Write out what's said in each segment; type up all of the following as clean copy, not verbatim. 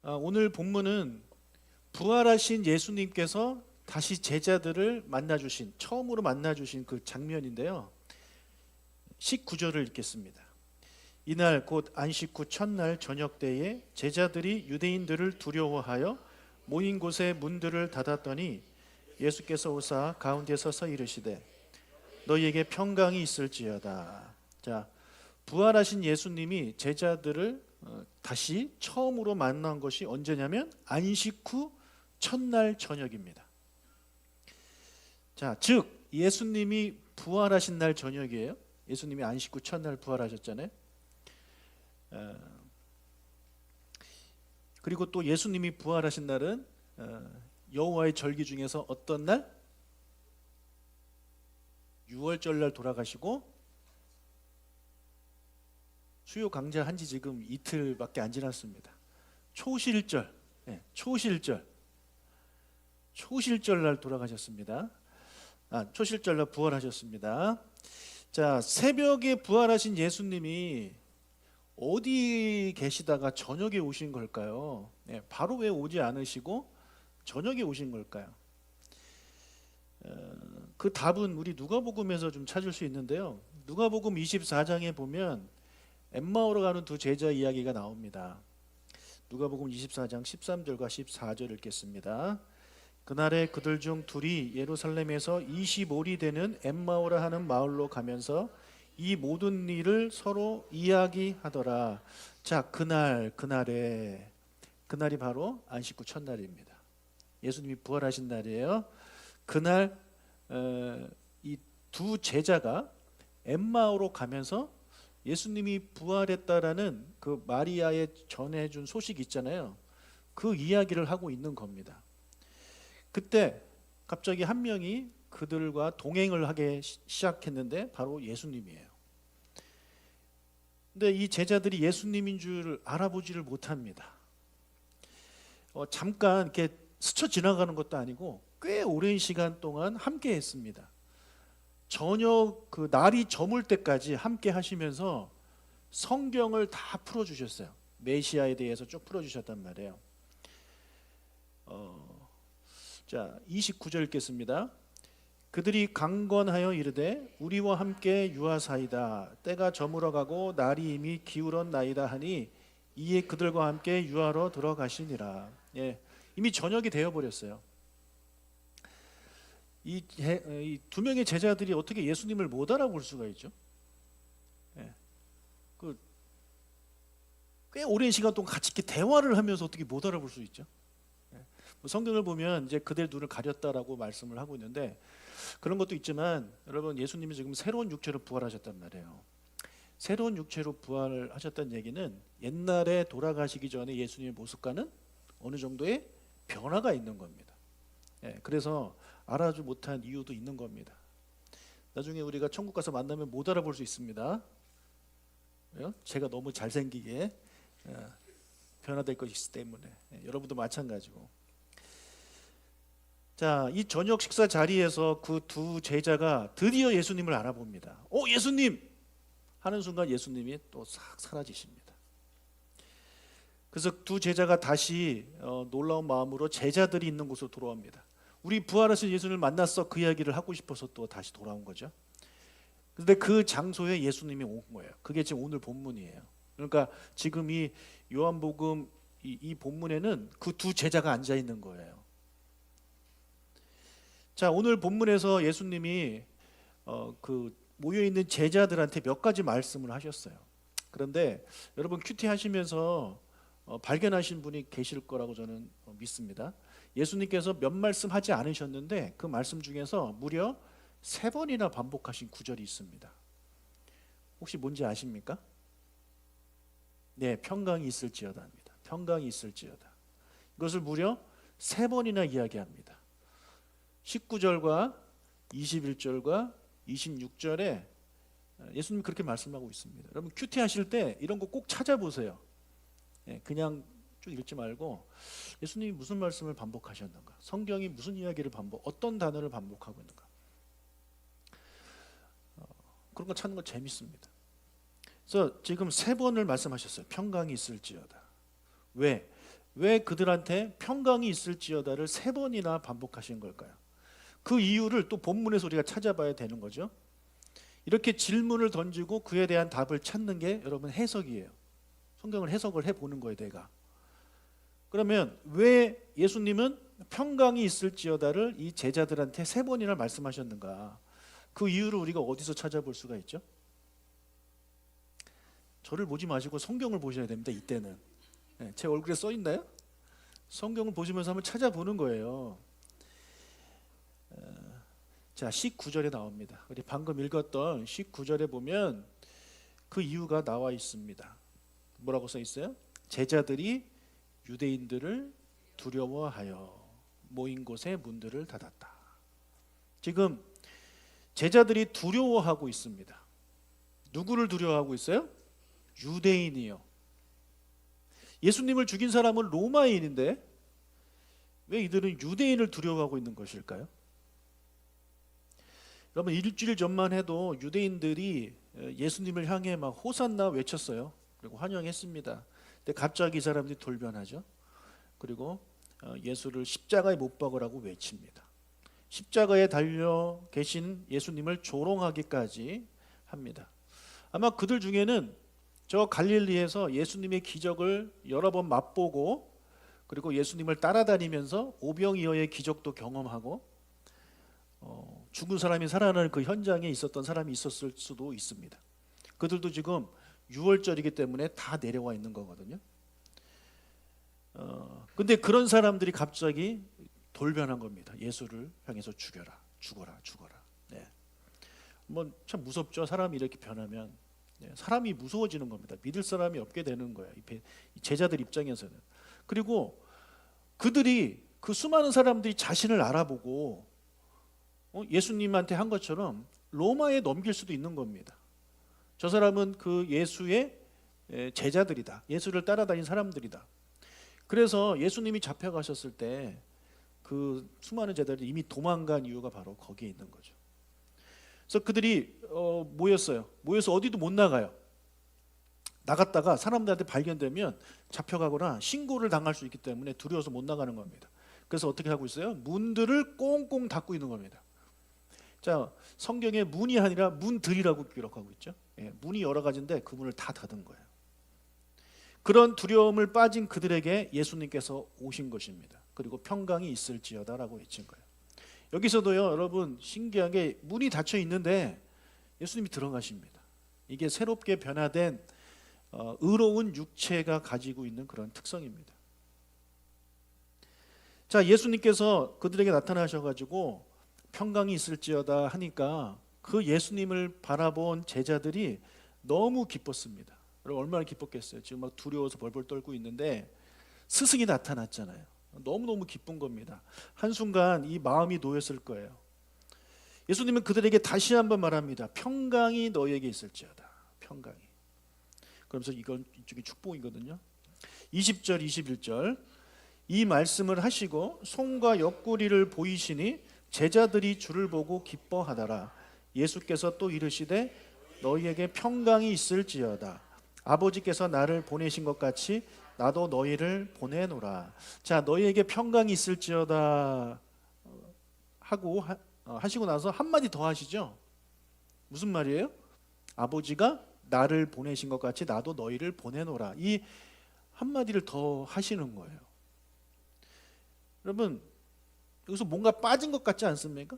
오늘 본문은 부활하신 예수님께서 다시 제자들을 처음으로 만나주신 그 장면인데요. 19절을 읽겠습니다. 이날 곧 안식 후 첫날 저녁 때에 제자들이 유대인들을 두려워하여 모인 곳에 문들을 닫았더니 예수께서 오사 가운데 서서 이르시되 너희에게 평강이 있을지어다. 자, 부활하신 예수님이 제자들을 다시 처음으로 만난 것이 언제냐면 안식 후 첫날 저녁입니다. 자, 즉 예수님이 부활하신 날 저녁이에요. 예수님이 안식 후 첫날 부활하셨잖아요. 그리고 또 예수님이 부활하신 날은 여호와의 절기 중에서 어떤 날? 유월절날 돌아가시고 수요 강좌한 지 지금 이틀밖에 안 지났습니다. 초실절, 초실절 날 돌아가셨습니다. 초실절 날 부활하셨습니다. 자, 새벽에 부활하신 예수님이 어디 계시다가 저녁에 오신 걸까요? 바로 왜 오지 않으시고 저녁에 오신 걸까요? 그 답은 우리 누가복음에서 좀 찾을 수 있는데요. 누가복음 24장에 보면 엠마오로 가는 두 제자 이야기가 나옵니다. 누가복음 24장 13절과 14절 읽겠습니다. 그날에 그들 중 둘이 예루살렘에서 25리 되는 엠마오라 하는 마을로 가면서 이 모든 일을 서로 이야기하더라. 자, 그날이 바로 안식 후 첫날입니다. 예수님이 부활하신 날이에요. 그날 이 두 제자가 엠마오로 가면서 예수님이 부활했다라는 그 마리아에 전해준 소식 있잖아요. 그 이야기를 하고 있는 겁니다. 그때 갑자기 한 명이 그들과 동행을 하기 시작했는데 바로 예수님이에요. 근데 이 제자들이 예수님인 줄 알아보지를 못합니다. 잠깐 이렇게 스쳐 지나가는 것도 아니고 꽤 오랜 시간 동안 함께 했습니다. 저녁 그 날이 저물 때까지 함께 하시면서 성경을 다 풀어주셨어요. 메시아에 대해서 쭉 풀어주셨단 말이에요. 자, 29절 읽겠습니다. 그들이 강권하여 이르되 우리와 함께 유하사이다. 때가 저물어가고 날이 이미 기울었나이다 하니 이에 그들과 함께 유하로 들어가시니라. 이미 저녁이 되어버렸어요. 이 두 명의 제자들이 어떻게 예수님을 못 알아볼 수가 있죠? 꽤 오랜 시간 동안 같이 이렇게 대화를 하면서 어떻게 못 알아볼 수 있죠? 성경을 보면 이제 그들 눈을 가렸다라고 말씀을 하고 있는데 그런 것도 있지만 여러분 예수님이 지금 새로운 육체로 부활하셨단 말이에요. 새로운 육체로 부활하셨다는 얘기는 옛날에 돌아가시기 전에 예수님의 모습과는 어느 정도의 변화가 있는 겁니다. 그래서 알아주지 못한 이유도 있는 겁니다. 나중에 우리가 천국 가서 만나면 못 알아볼 수 있습니다. 왜요? 제가 너무 잘생기게 변화될 것이기 때문에 여러분도 마찬가지고. 자, 이 저녁 식사 자리에서 그 두 제자가 드디어 예수님을 알아봅니다. 예수님! 하는 순간 예수님이 또 싹 사라지십니다. 그래서 두 제자가 다시 놀라운 마음으로 제자들이 있는 곳으로 돌아옵니다. 우리 부활하신 예수님을 만났어. 그 이야기를 하고 싶어서 또 다시 돌아온 거죠. 그런데 그 장소에 예수님이 온 거예요. 그게 지금 오늘 본문이에요. 그러니까 지금 이 요한복음 이 본문에는 그 두 제자가 앉아 있는 거예요. 자, 오늘 본문에서 예수님이 그 모여 있는 제자들한테 몇 가지 말씀을 하셨어요. 그런데 여러분 큐티 하시면서 발견하신 분이 계실 거라고 저는 믿습니다. 예수님께서 몇 말씀 하지 않으셨는데 그 말씀 중에서 무려 3번이나 반복하신 구절이 있습니다. 혹시 뭔지 아십니까? 네, 평강이 있을지어다입니다. 평강이 있을지어다. 이것을 무려 3번이나 이야기합니다. 19절과 21절과 26절에 예수님이 그렇게 말씀하고 있습니다. 여러분 큐티 하실 때 이런 거 꼭 찾아보세요. 그냥 쭉 읽지 말고 예수님이 무슨 말씀을 반복하셨는가, 성경이 무슨 이야기를 어떤 단어를 반복하고 있는가, 그런 거 찾는 거 재밌습니다. 그래서 지금 3번을 말씀하셨어요. 평강이 있을지어다. 왜? 왜 그들한테 평강이 있을지어다를 3번이나 반복하신 걸까요? 그 이유를 또 본문에서 우리가 찾아봐야 되는 거죠. 이렇게 질문을 던지고 그에 대한 답을 찾는 게 여러분 해석이에요. 성경을 해석을 해보는 거예요, 내가. 그러면 왜 예수님은 평강이 있을지어다를 이 제자들한테 3번이나 말씀하셨는가? 그 이유를 우리가 어디서 찾아볼 수가 있죠? 저를 보지 마시고 성경을 보셔야 됩니다. 이때는 제 얼굴에 써 있나요? 성경을 보시면서 한번 찾아보는 거예요. 자, 19절에 나옵니다. 우리 방금 읽었던 19절에 보면 그 이유가 나와 있습니다. 뭐라고 써 있어요? 제자들이 유대인들을 두려워하여 모인 곳에 문들을 닫았다. 지금 제자들이 두려워하고 있습니다. 누구를 두려워하고 있어요? 유대인이요. 예수님을 죽인 사람은 로마인인데 왜 이들은 유대인을 두려워하고 있는 것일까요? 여러분, 일주일 전만 해도 유대인들이 예수님을 향해 막 호산나 외쳤어요. 그리고 환영했습니다. 근데 갑자기 이 사람들이 돌변하죠. 그리고 예수를 십자가에 못 박으라고 외칩니다. 십자가에 달려 계신 예수님을 조롱하기까지 합니다. 아마 그들 중에는 저 갈릴리에서 예수님의 기적을 여러 번 맛보고 그리고 예수님을 따라다니면서 오병이어의 기적도 경험하고 죽은 사람이 살아나는 그 현장에 있었던 사람이 있었을 수도 있습니다. 그들도 지금 6월절이기 때문에 다 내려와 있는 거거든요. 근데 그런 사람들이 갑자기 돌변한 겁니다. 예수를 향해서 죽여라, 죽어라, 죽어라. 네. 뭐 참 무섭죠. 사람이 이렇게 변하면 사람이 무서워지는 겁니다. 믿을 사람이 없게 되는 거예요. 이 제자들 입장에서는. 그리고 그들이 그 수많은 사람들이 자신을 알아보고 예수님한테 한 것처럼 로마에 넘길 수도 있는 겁니다. 저 사람은 그 예수의 제자들이다. 예수를 따라다닌 사람들이다. 그래서 예수님이 잡혀가셨을 때 그 수많은 제자들이 이미 도망간 이유가 바로 거기에 있는 거죠. 그래서 그들이 모였어요. 모여서 어디도 못 나가요. 나갔다가 사람들한테 발견되면 잡혀가거나 신고를 당할 수 있기 때문에 두려워서 못 나가는 겁니다. 그래서 어떻게 하고 있어요? 문들을 꽁꽁 닫고 있는 겁니다. 자, 성경에 문이 아니라 문들이라고 기록하고 있죠. 문이 여러 가지인데 그 문을 다 닫은 거예요. 그런 두려움을 빠진 그들에게 예수님께서 오신 것입니다. 그리고 평강이 있을지어다라고 외친 거예요. 여기서도요, 여러분, 신기하게 문이 닫혀 있는데 예수님이 들어가십니다. 이게 새롭게 변화된 의로운 육체가 가지고 있는 그런 특성입니다. 자, 예수님께서 그들에게 나타나셔가지고 평강이 있을지어다 하니까 그 예수님을 바라본 제자들이 너무 기뻤습니다. 여러분, 얼마나 기뻤겠어요. 지금 막 두려워서 벌벌 떨고 있는데 스승이 나타났잖아요. 너무너무 기쁜 겁니다. 한순간 이 마음이 놓였을 거예요. 예수님은 그들에게 다시 한번 말합니다. 평강이 너희에게 있을지어다. 평강이. 그러면서 이건 이쪽이 축복이거든요. 20절 21절 이 말씀을 하시고 손과 옆구리를 보이시니 제자들이 주를 보고 기뻐하더라. 예수께서 또 이르시되 너희에게 평강이 있을지어다. 아버지께서 나를 보내신 것 같이 나도 너희를 보내노라. 자, 너희에게 평강이 있을지어다 하고 하시고 나서 한마디 더 하시죠. 무슨 말이에요? 아버지가 나를 보내신 것 같이 나도 너희를 보내노라. 이 한마디를 더 하시는 거예요. 여러분, 여기서 뭔가 빠진 것 같지 않습니까?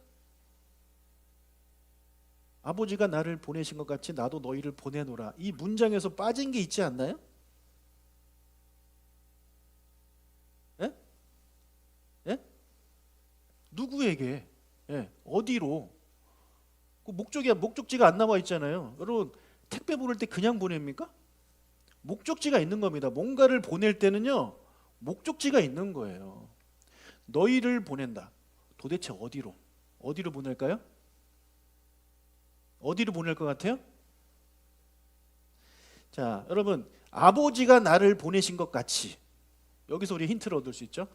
아버지가 나를 보내신 것 같이 나도 너희를 보내노라. 이 문장에서 빠진 게 있지 않나요? 예? 예? 누구에게? 예, 어디로? 그 목적지가 안 나와 있잖아요. 여러분, 택배 보낼 때 그냥 보냅니까? 목적지가 있는 겁니다. 뭔가를 보낼 때는요, 목적지가 있는 거예요. 너희를 보낸다. 도대체 어디로? 어디로 보낼까요? 어디로 보낼 것 같아요? 자, 여러분, 아버지가 나를 보내신 것 같이, 여기서 우리 힌트를 얻을 수 있죠.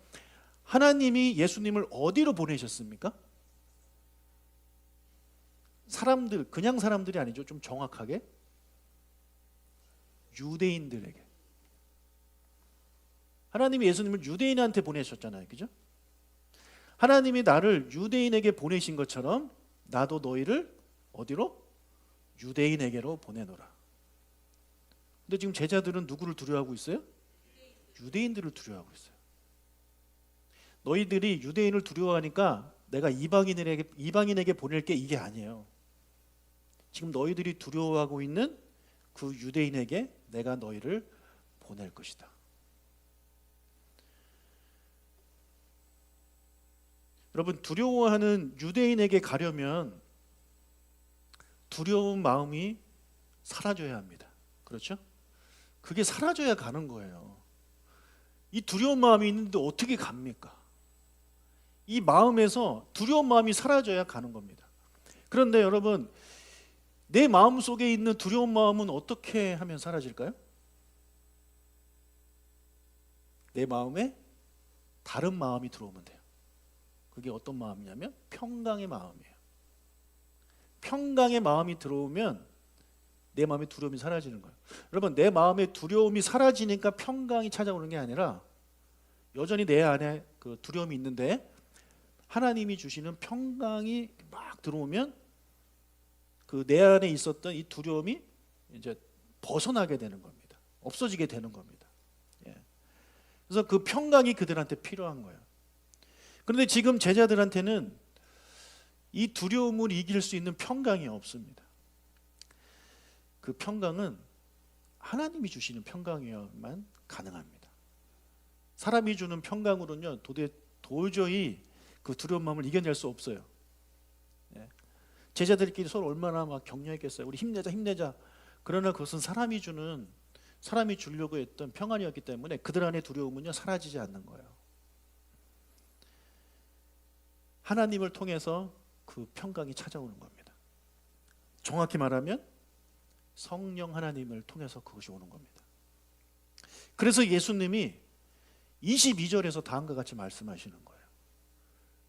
하나님이 예수님을 어디로 보내셨습니까? 사람들, 그냥 사람들이 아니죠. 좀 정확하게 유대인들에게. 하나님이 예수님을 유대인한테 보내셨잖아요. 그죠? 하나님이 나를 유대인에게 보내신 것처럼 나도 너희를 어디로? 유대인에게로 보내노라. 근데 지금 제자들은 누구를 두려워하고 있어요? 유대인들을 두려워하고 있어요. 너희들이 유대인을 두려워하니까 내가 이방인에게 보낼게, 이게 아니에요. 지금 너희들이 두려워하고 있는 그 유대인에게 내가 너희를 보낼 것이다. 여러분, 두려워하는 유대인에게 가려면 두려운 마음이 사라져야 합니다. 그렇죠? 그게 사라져야 가는 거예요. 이 두려운 마음이 있는데 어떻게 갑니까? 이 마음에서 두려운 마음이 사라져야 가는 겁니다. 그런데 여러분, 내 마음 속에 있는 두려운 마음은 어떻게 하면 사라질까요? 내 마음에 다른 마음이 들어오면 돼요. 그게 어떤 마음이냐면 평강의 마음이에요. 평강의 마음이 들어오면 내 마음의 두려움이 사라지는 거예요. 여러분, 내 마음의 두려움이 사라지니까 평강이 찾아오는 게 아니라 여전히 내 안에 그 두려움이 있는데 하나님이 주시는 평강이 막 들어오면 그 내 안에 있었던 이 두려움이 이제 벗어나게 되는 겁니다. 없어지게 되는 겁니다. 예. 그래서 그 평강이 그들한테 필요한 거예요. 그런데 지금 제자들한테는 이 두려움을 이길 수 있는 평강이 없습니다. 그 평강은 하나님이 주시는 평강이어야만 가능합니다. 사람이 주는 평강으로는요, 도저히 그 두려운 마음을 이겨낼 수 없어요. 예. 제자들끼리 서로 얼마나 막 격려했겠어요. 우리 힘내자, 힘내자. 그러나 그것은 사람이 주려고 했던 평안이었기 때문에 그들 안의 두려움은요, 사라지지 않는 거예요. 하나님을 통해서 그 평강이 찾아오는 겁니다. 정확히 말하면 성령 하나님을 통해서 그것이 오는 겁니다. 그래서 예수님이 22절에서 다음과 같이 말씀하시는 거예요.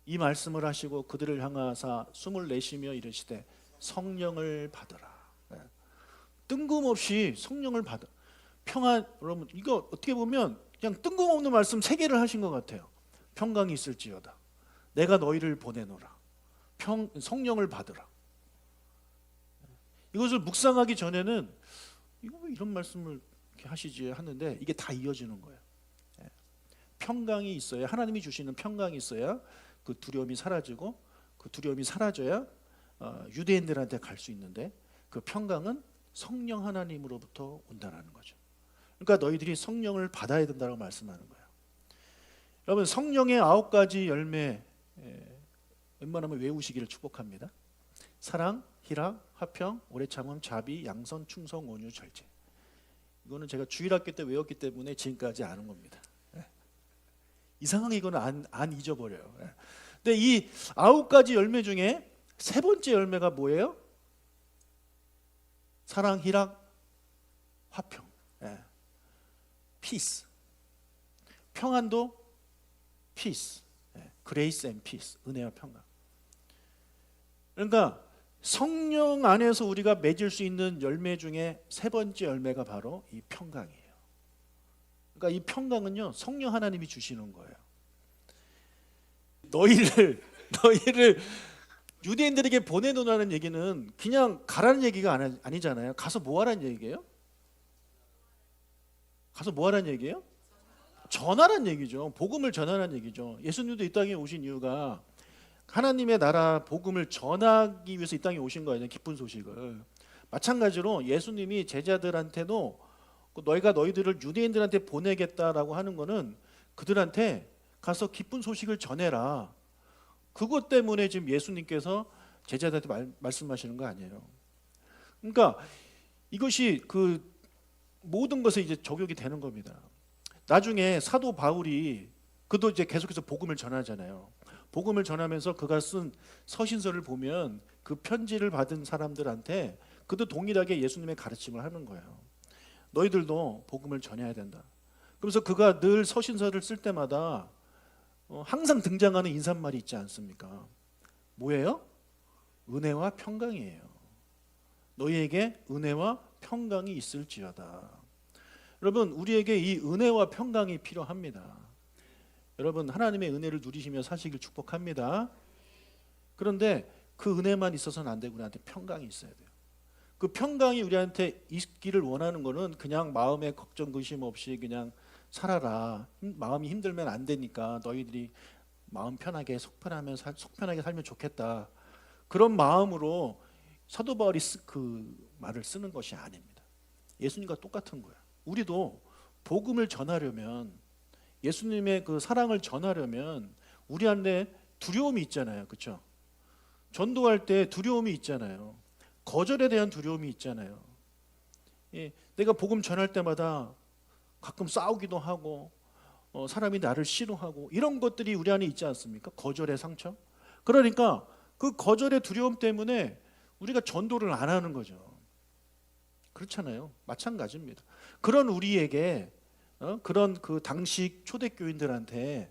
이 말씀을 하시고 그들을 향하사 숨을 내쉬며 이르시되 성령을 받으라. 뜬금없이 성령을 받아. 평안, 여러분, 이거 어떻게 보면 그냥 뜬금없는 말씀 3개를 하신 것 같아요. 평강이 있을지어다. 내가 너희를 보내노라. 성령을 받으라. 이것을 묵상하기 전에는 이거 왜 이런 말씀을 이렇게 하시지 하는데 이게 다 이어지는 거예요. 평강이 있어야, 하나님이 주시는 평강이 있어야 그 두려움이 사라지고, 그 두려움이 사라져야 유대인들한테 갈 수 있는데, 그 평강은 성령 하나님으로부터 온다는 거죠. 그러니까 너희들이 성령을 받아야 된다고 말씀하는 거예요. 여러분, 성령의 9가지 열매 웬만하면 외우시기를 축복합니다. 사랑, 희락, 화평, 오래 참음, 자비, 양선, 충성, 온유, 절제. 이거는 제가 주일학교 때 외웠기 때문에 지금까지 아는 겁니다. 이상하게 이거는 안 잊어버려요. 근데 이 9가지 열매 중에 3번째 열매가 뭐예요? 사랑, 희락, 화평, 피스. 평안도 피스, 그레이스 앤 피스, 은혜와 평강. 그러니까 성령 안에서 우리가 맺을 수 있는 열매 중에 3번째 열매가 바로 이 평강이에요. 그러니까 이 평강은요, 성령 하나님이 주시는 거예요. 너희를 유대인들에게 보내놓으라는 얘기는 그냥 가라는 얘기가 아니잖아요. 가서 뭐 하라는 얘기예요? 가서 뭐 하라는 얘기예요? 전하라는 얘기죠. 복음을 전하라는 얘기죠. 예수님도 이 땅에 오신 이유가 하나님의 나라 복음을 전하기 위해서 이 땅에 오신 거예요. 기쁜 소식을. 마찬가지로 예수님이 제자들한테도 너희가 너희들을 유대인들한테 보내겠다라고 하는 거는 그들한테 가서 기쁜 소식을 전해라. 그것 때문에 지금 예수님께서 제자들한테 말씀하시는 거 아니에요. 그러니까 이것이 그 모든 것에 이제 적용이 되는 겁니다. 나중에 사도 바울이 그도 이제 계속해서 복음을 전하잖아요. 복음을 전하면서 그가 쓴 서신서를 보면 그 편지를 받은 사람들한테 그도 동일하게 예수님의 가르침을 하는 거예요. 너희들도 복음을 전해야 된다. 그래서 그가 늘 서신서를 쓸 때마다 항상 등장하는 인사말이 있지 않습니까? 뭐예요? 은혜와 평강이에요. 너희에게 은혜와 평강이 있을지어다. 여러분, 우리에게 이 은혜와 평강이 필요합니다. 여러분, 하나님의 은혜를 누리시며 사시길 축복합니다. 그런데 그 은혜만 있어서는 안 되고 우리한테 평강이 있어야 돼요. 그 평강이 우리한테 있기를 원하는 거는 그냥 마음에 걱정 근심 없이 그냥 살아라. 마음이 힘들면 안 되니까 너희들이 마음 편하게 속 편하게 살면 좋겠다. 그런 마음으로 사도 바울이 그 말을 쓰는 것이 아닙니다. 예수님과 똑같은 거예요. 우리도 복음을 전하려면, 예수님의 그 사랑을 전하려면 우리 안에 두려움이 있잖아요. 그렇죠? 전도할 때 두려움이 있잖아요. 거절에 대한 두려움이 있잖아요. 예, 내가 복음 전할 때마다 가끔 싸우기도 하고 사람이 나를 싫어하고 이런 것들이 우리 안에 있지 않습니까? 거절의 상처. 그러니까 그 거절의 두려움 때문에 우리가 전도를 안 하는 거죠. 그렇잖아요. 마찬가지입니다. 그런 우리에게 그런 그 당시 초대교인들한테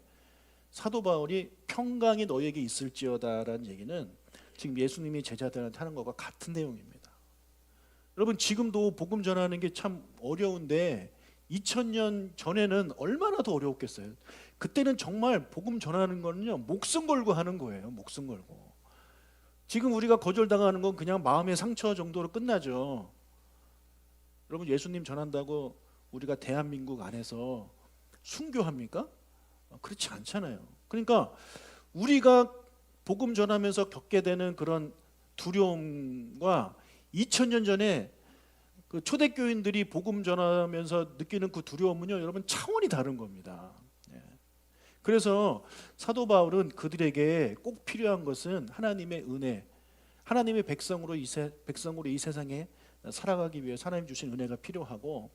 사도 바울이 평강이 너에게 있을지어다라는 얘기는 지금 예수님이 제자들한테 하는 것과 같은 내용입니다. 여러분, 지금도 복음 전하는 게 참 어려운데 2000년 전에는 얼마나 더 어려웠겠어요. 그때는 정말 복음 전하는 거는요, 목숨 걸고 하는 거예요. 목숨 걸고. 지금 우리가 거절당하는 건 그냥 마음의 상처 정도로 끝나죠. 여러분, 예수님 전한다고 우리가 대한민국 안에서 순교합니까? 그렇지 않잖아요. 그러니까 우리가 복음 전하면서 겪게 되는 그런 두려움과 2000년 전에 그 초대교인들이 복음 전하면서 느끼는 그 두려움은요, 여러분, 차원이 다른 겁니다. 그래서 사도 바울은 그들에게 꼭 필요한 것은 하나님의 은혜, 하나님의 백성으로 이 세상에 살아가기 위해 하나님 주신 은혜가 필요하고,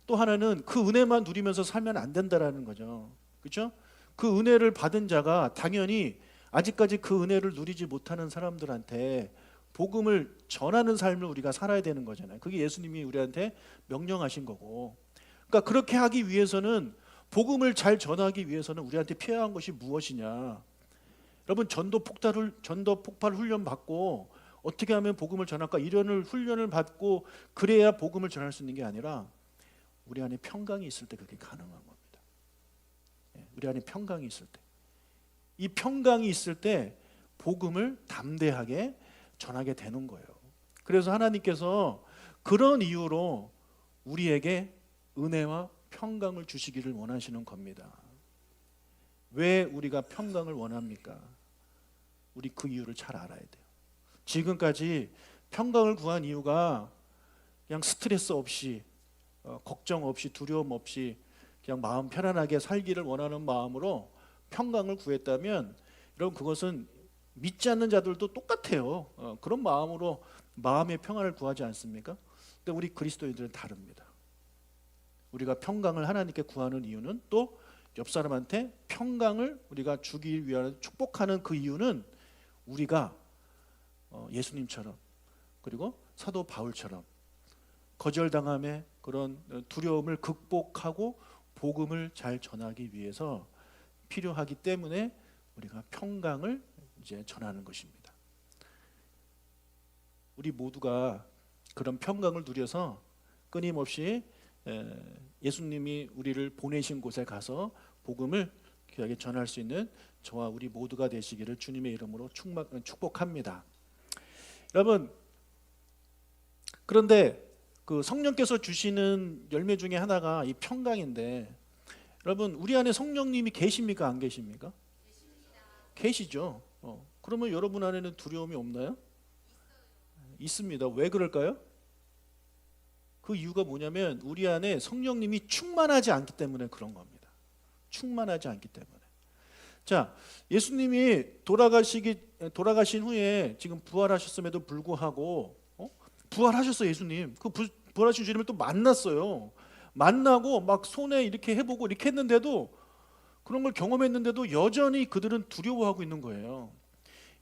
또 하나는 그 은혜만 누리면서 살면 안 된다라는 거죠. 그렇죠? 그 은혜를 받은 자가 당연히 아직까지 그 은혜를 누리지 못하는 사람들한테 복음을 전하는 삶을 우리가 살아야 되는 거잖아요. 그게 예수님이 우리한테 명령하신 거고. 그러니까 그렇게 하기 위해서는, 복음을 잘 전하기 위해서는 우리한테 필요한 것이 무엇이냐? 여러분, 전도 폭발 훈련 받고 어떻게 하면 복음을 전할까? 이런 훈련을 받고 그래야 복음을 전할 수 있는 게 아니라 우리 안에 평강이 있을 때 그게 가능한 겁니다. 우리 안에 평강이 있을 때, 이 평강이 있을 때 복음을 담대하게 전하게 되는 거예요. 그래서 하나님께서 그런 이유로 우리에게 은혜와 평강을 주시기를 원하시는 겁니다. 왜 우리가 평강을 원합니까? 우리 그 이유를 잘 알아야 돼요. 지금까지 평강을 구한 이유가 그냥 스트레스 없이, 걱정 없이, 두려움 없이 그냥 마음 편안하게 살기를 원하는 마음으로 평강을 구했다면, 여러분, 그것은 믿지 않는 자들도 똑같아요. 그런 마음으로 마음의 평안을 구하지 않습니까? 근데 우리 그리스도인들은 다릅니다. 우리가 평강을 하나님께 구하는 이유는, 또 옆 사람한테 평강을 우리가 주기 위한 축복하는 그 이유는, 우리가 예수님처럼, 그리고 사도 바울처럼 거절당함의 그런 두려움을 극복하고 복음을 잘 전하기 위해서 필요하기 때문에 우리가 평강을 이제 전하는 것입니다. 우리 모두가 그런 평강을 누려서 끊임없이 예수님이 우리를 보내신 곳에 가서 복음을 귀하게 전할 수 있는 저와 우리 모두가 되시기를 주님의 이름으로 축복합니다. 여러분, 그런데 그 성령께서 주시는 열매 중에 하나가 이 평강인데, 여러분, 우리 안에 성령님이 계십니까? 안 계십니까? 계시죠. 그러면 여러분 안에는 두려움이 없나요? 있습니다. 왜 그럴까요? 그 이유가 뭐냐면 우리 안에 성령님이 충만하지 않기 때문에 그런 겁니다. 충만하지 않기 때문에. 자, 예수님이 돌아가신 후에 지금 부활하셨음에도 불구하고 부활하셨어. 예수님 그 부활하신 주님을 또 만났어요. 만나고 막 손에 이렇게 해보고 이렇게 했는데도, 그런 걸 경험했는데도 여전히 그들은 두려워하고 있는 거예요.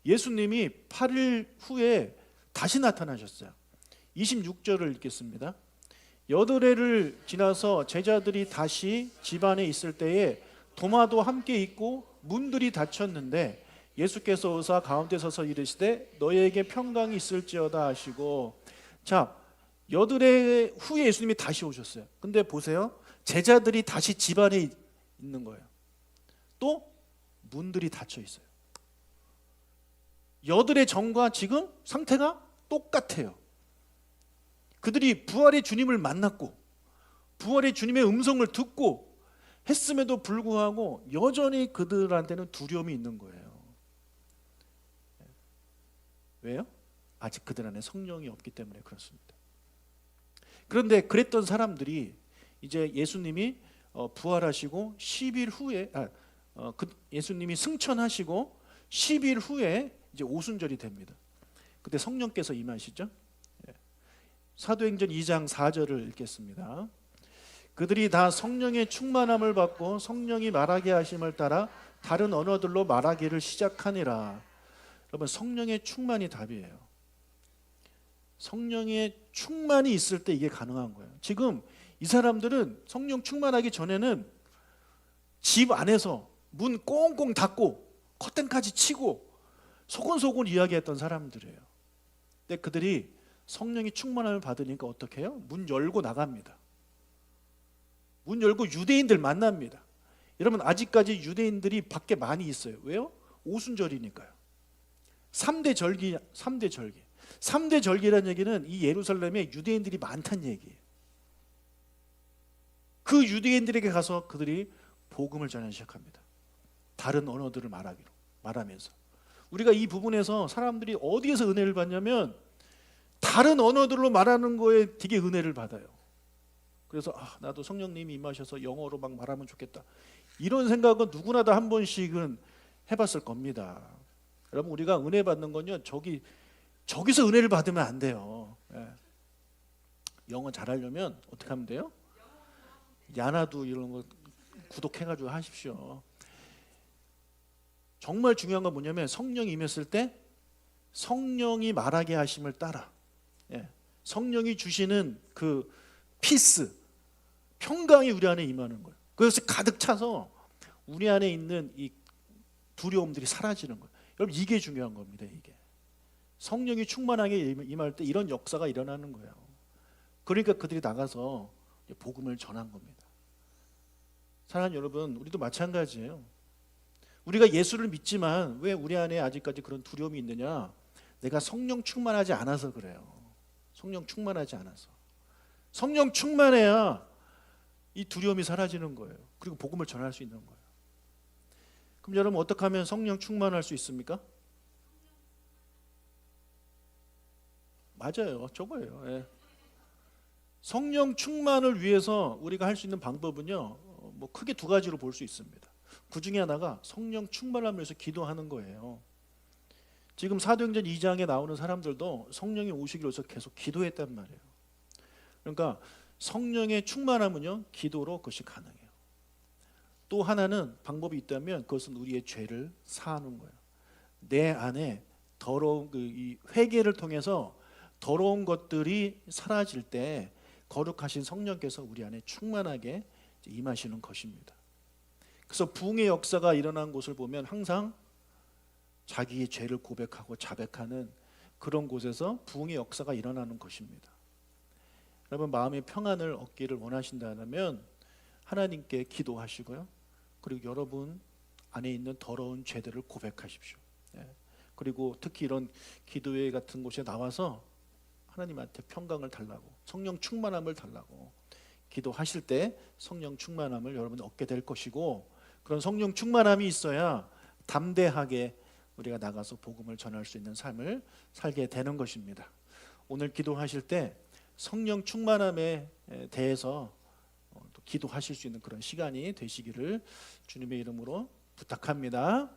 예수님이 8일 후에 다시 나타나셨어요. 26절을 읽겠습니다. 여드레를 지나서 제자들이 다시 집안에 있을 때에 도마도 함께 있고 문들이 닫혔는데 예수께서 오사 가운데 서서 이르시되 너희에게 평강이 있을지어다 하시고, 자, 여드레 후에 예수님이 다시 오셨어요. 근데 보세요. 제자들이 다시 집안에 있는 거예요. 또 문들이 닫혀 있어요. 여들의 정과 지금 상태가 똑같아요. 그들이 부활의 주님을 만났고 부활의 주님의 음성을 듣고 했음에도 불구하고 여전히 그들한테는 두려움이 있는 거예요. 왜요? 아직 그들 안에 성령이 없기 때문에 그렇습니다. 그런데 그랬던 사람들이 이제 예수님이 부활하시고 10일 후에 예수님이 승천하시고 10일 후에 이제 오순절이 됩니다. 그때 성령께서 임하시죠. 사도행전 2장 4절을 읽겠습니다. 그들이 다 성령의 충만함을 받고 성령이 말하게 하심을 따라 다른 언어들로 말하기를 시작하니라. 여러분, 성령의 충만이 답이에요. 성령의 충만이 있을 때 이게 가능한 거예요. 지금 이 사람들은 성령 충만하기 전에는 집 안에서 문 꽁꽁 닫고 커튼까지 치고 소곤소곤 이야기했던 사람들이에요. 근데 그들이 성령이 충만함을 받으니까 어떻게 해요? 문 열고 나갑니다. 문 열고 유대인들 만납니다. 여러분, 아직까지 유대인들이 밖에 많이 있어요. 왜요? 오순절이니까요. 3대 절기. 3대 절기라는 얘기는 이 예루살렘에 유대인들이 많다는 얘기예요. 그 유대인들에게 가서 그들이 복음을 전하기 시작합니다. 다른 언어들을 말하면서. 우리가 이 부분에서 사람들이 어디에서 은혜를 받냐면 다른 언어들로 말하는 거에 되게 은혜를 받아요. 그래서 나도 성령님이 임하셔서 영어로 막 말하면 좋겠다. 이런 생각은 누구나 다 한 번씩은 해봤을 겁니다. 여러분, 우리가 은혜 받는 건요, 저기서 은혜를 받으면 안 돼요. 영어 잘하려면 어떻게 하면 돼요? 야나도 이런 거 구독해가지고 하십시오. 정말 중요한 건 뭐냐면 성령이 임했을 때 성령이 말하게 하심을 따라 성령이 주시는 그 피스, 평강이 우리 안에 임하는 거예요. 그래서 가득 차서 우리 안에 있는 이 두려움들이 사라지는 거예요. 여러분, 이게 중요한 겁니다. 이게 성령이 충만하게 임할 때 이런 역사가 일어나는 거예요. 그러니까 그들이 나가서 복음을 전한 겁니다. 사랑하는 여러분, 우리도 마찬가지예요. 우리가 예수를 믿지만 왜 우리 안에 아직까지 그런 두려움이 있느냐? 내가 성령 충만하지 않아서 그래요. 성령 충만하지 않아서. 성령 충만해야 이 두려움이 사라지는 거예요. 그리고 복음을 전할 수 있는 거예요. 그럼 여러분, 어떻게 하면 성령 충만할 수 있습니까? 맞아요. 저거예요. 예. 성령 충만을 위해서 우리가 할 수 있는 방법은요, 뭐 크게 두 가지로 볼 수 있습니다. 그 중에 하나가 성령 충만함을 위해서 기도하는 거예요. 지금 사도행전 2장에 나오는 사람들도 성령이 오시기로 해서 계속 기도했단 말이에요. 그러니까 성령의 충만함은요, 기도로 그것이 가능해요. 또 하나는 방법이 있다면 그것은 우리의 죄를 사하는 거예요. 내 안에 더러운 이 회개를 통해서 더러운 것들이 사라질 때 거룩하신 성령께서 우리 안에 충만하게 임하시는 것입니다. 그래서 부흥의 역사가 일어난 곳을 보면 항상 자기의 죄를 고백하고 자백하는 그런 곳에서 부흥의 역사가 일어나는 것입니다. 여러분, 마음의 평안을 얻기를 원하신다면 하나님께 기도하시고요. 그리고 여러분 안에 있는 더러운 죄들을 고백하십시오. 그리고 특히 이런 기도회 같은 곳에 나와서 하나님한테 평강을 달라고, 성령 충만함을 달라고 기도하실 때 성령 충만함을 여러분이 얻게 될 것이고, 그런 성령 충만함이 있어야 담대하게 우리가 나가서 복음을 전할 수 있는 삶을 살게 되는 것입니다. 오늘 기도하실 때 성령 충만함에 대해서 또 기도하실 수 있는 그런 시간이 되시기를 주님의 이름으로 부탁합니다.